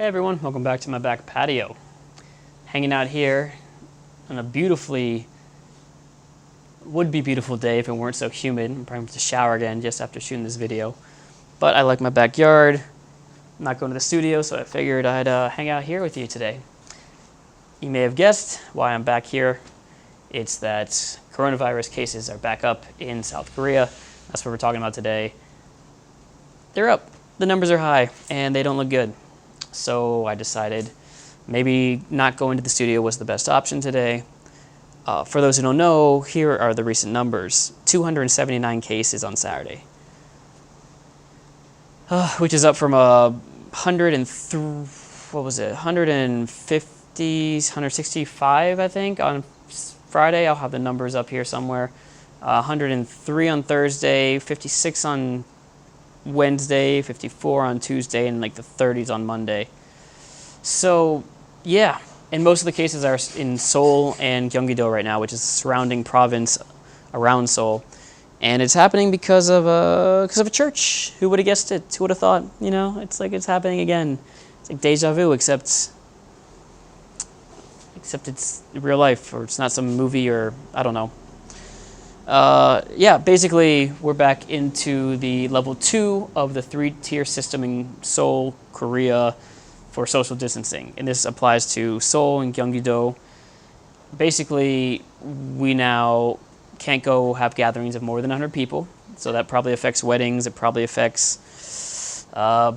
Hey everyone, welcome back to my back patio. Hanging out here on a would-be beautiful day if it weren't so humid. I'm probably going to shower again just after shooting this video. But I like my backyard. I'm not going to the studio, so I figured I'd hang out here with you today. You may have guessed why I'm back here. It's that coronavirus cases are back up in South Korea. That's what we're talking about today. They're up. The numbers are high, and they don't look good. So I decided maybe not going to the studio was the best option today. For those who don't know, here are the recent numbers. 279 cases on Saturday, which is up from 165, I think, on Friday. I'll have the numbers up here somewhere. 103 on Thursday, 56 on Wednesday, 54 on Tuesday, and like the 30s on Monday. So, yeah. And most of the cases are in Seoul and Gyeonggi right now, which is the surrounding province around Seoul. And it's happening because of a church. Who would have guessed it? Who would have thought? You know, it's like it's happening again. It's like deja vu, except it's real life, or it's not some movie, or I don't know. Yeah, basically, we're back into the level 2 of the 3-tier system in Seoul, Korea, for social distancing. And this applies to Seoul and Gyeonggi. Basically, we now can't go have gatherings of more than 100 people. So that probably affects weddings. It probably affects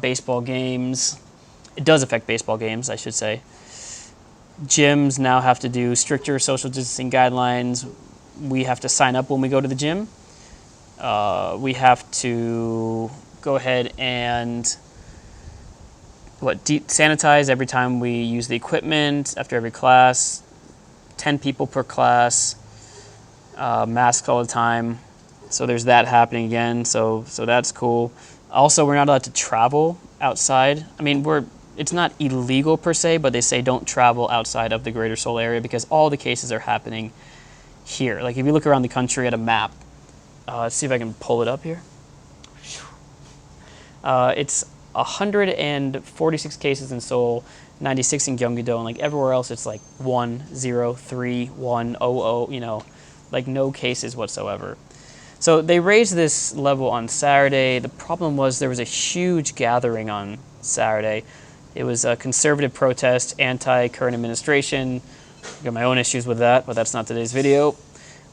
baseball games. It does affect baseball games, I should say. Gyms now have to do stricter social distancing guidelines. We have to sign up when we go to the gym. We have to go ahead and sanitize every time we use the equipment, after every class, 10 people per class, masks all the time. So there's that happening again. So that's cool. Also, we're not allowed to travel outside. I mean, it's not illegal per se, but they say don't travel outside of the greater Seoul area because all the cases are happening here. Like if you look around the country at a map, let's see if I can pull it up here. It's 146 cases in Seoul, 96 in Gyeonggi, and like everywhere else it's like 1, 0, 3, 1, 0, 0, you know, like no cases whatsoever. So they raised this level on Saturday. The problem was there was a huge gathering on Saturday. It was a conservative protest, anti-current administration. I've got my own issues with that, but that's not today's video.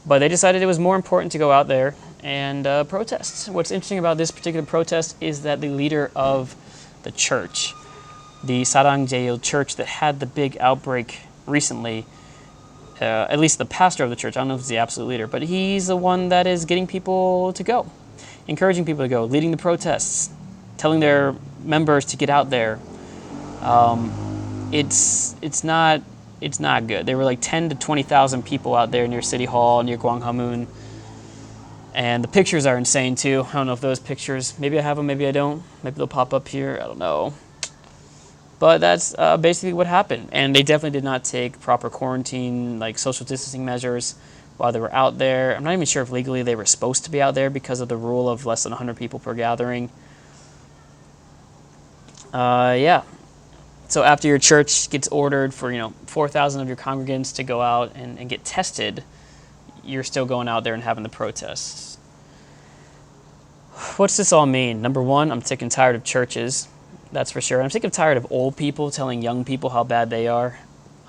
But they decided it was more important to go out there and protest. What's interesting about this particular protest is that the leader of the church, the Sarang Jeil Church that had the big outbreak recently, at least the pastor of the church, I don't know if he's the absolute leader, but he's the one that is getting people to go, encouraging people to go, leading the protests, telling their members to get out there. It's not good. There were like 10 to 20,000 people out there near City Hall, near Gwanghwamun. And the pictures are insane too. I don't know if those pictures, maybe I have them, maybe I don't. Maybe they'll pop up here, I don't know. But that's basically what happened. And they definitely did not take proper quarantine, like social distancing measures while they were out there. I'm not even sure if legally they were supposed to be out there because of the rule of less than 100 people per gathering. Yeah. So after your church gets ordered for 4,000 of your congregants to go out and get tested, you're still going out there and having the protests. What's this all mean? Number one, I'm sick and tired of churches. That's for sure. I'm sick and tired of old people telling young people how bad they are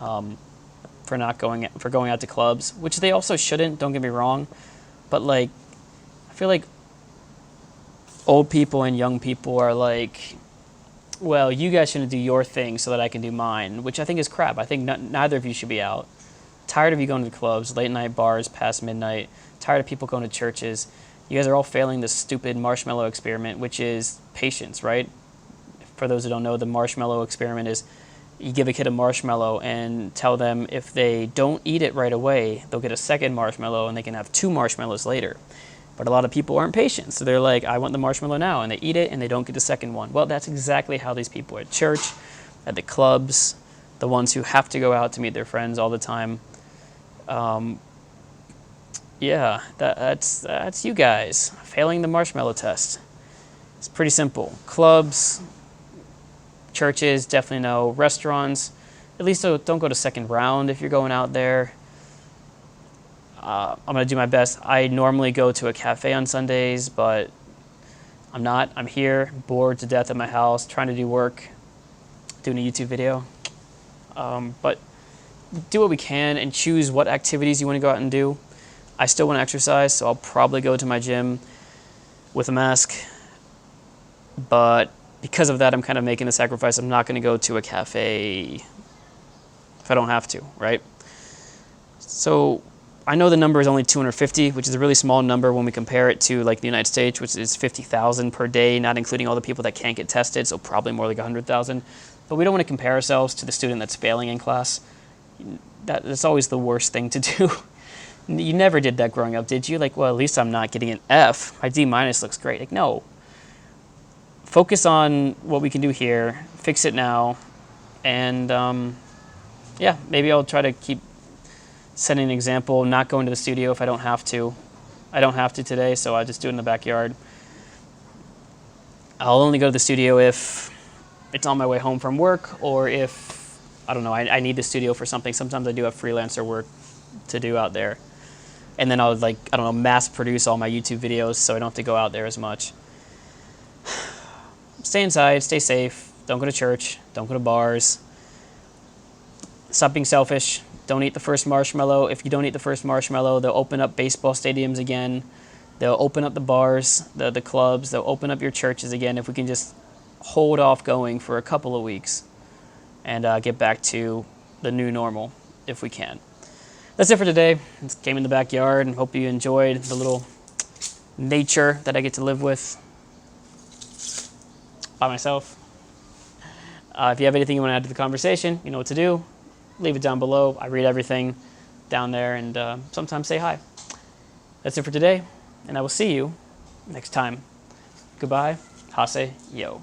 for going out to clubs, which they also shouldn't. Don't get me wrong, but like I feel like old people and young people are like, well, you guys shouldn't do your thing so that I can do mine, which I think is crap. I think neither of you should be out. Tired of you going to the clubs, late night bars past midnight. Tired of people going to churches. You guys are all failing this stupid marshmallow experiment, which is patience, right? For those who don't know, the marshmallow experiment is you give a kid a marshmallow and tell them if they don't eat it right away, they'll get a second marshmallow and they can have 2 marshmallows later. But a lot of people aren't patient, so they're like, I want the marshmallow now, and they eat it and they don't get the second one. Well, that's exactly how these people are at church, at the clubs, the ones who have to go out to meet their friends all the time. Yeah, that's you guys failing the marshmallow test. It's pretty simple. Clubs, churches, definitely no restaurants. At least don't go to second round if you're going out there. I'm going to do my best. I normally go to a cafe on Sundays, but I'm not. I'm here, bored to death at my house, trying to do work, doing a YouTube video. But do what we can and choose what activities you want to go out and do. I still want to exercise, so I'll probably go to my gym with a mask. But because of that, I'm kind of making the sacrifice. I'm not going to go to a cafe if I don't have to, right? So I know the number is only 250, which is a really small number when we compare it to like the United States, which is 50,000 per day, not including all the people that can't get tested, so probably more like 100,000. But we don't want to compare ourselves to the student that's failing in class. That's always the worst thing to do. You never did that growing up, did you? Like, well, at least I'm not getting an F. My D- looks great. Like, no. Focus on what we can do here. Fix it now. And, yeah, maybe I'll try to keep setting an example, not going to the studio if I don't have to. I don't have to today, so I just do it in the backyard. I'll only go to the studio if it's on my way home from work or if, I don't know, I need the studio for something. Sometimes I do have freelancer work to do out there. And then I'll, like, I don't know, mass produce all my YouTube videos so I don't have to go out there as much. Stay inside, stay safe, don't go to church, don't go to bars. Stop being selfish. Don't eat the first marshmallow. If you don't eat the first marshmallow, they'll open up baseball stadiums again. They'll open up the bars, the clubs. They'll open up your churches again if we can just hold off going for a couple of weeks and get back to the new normal if we can. That's it for today. Just came in the backyard and hope you enjoyed the little nature that I get to live with by myself. If you have anything you want to add to the conversation, you know what to do. Leave it down below. I read everything down there and sometimes say hi. That's it for today, and I will see you next time. Goodbye. Hase yo.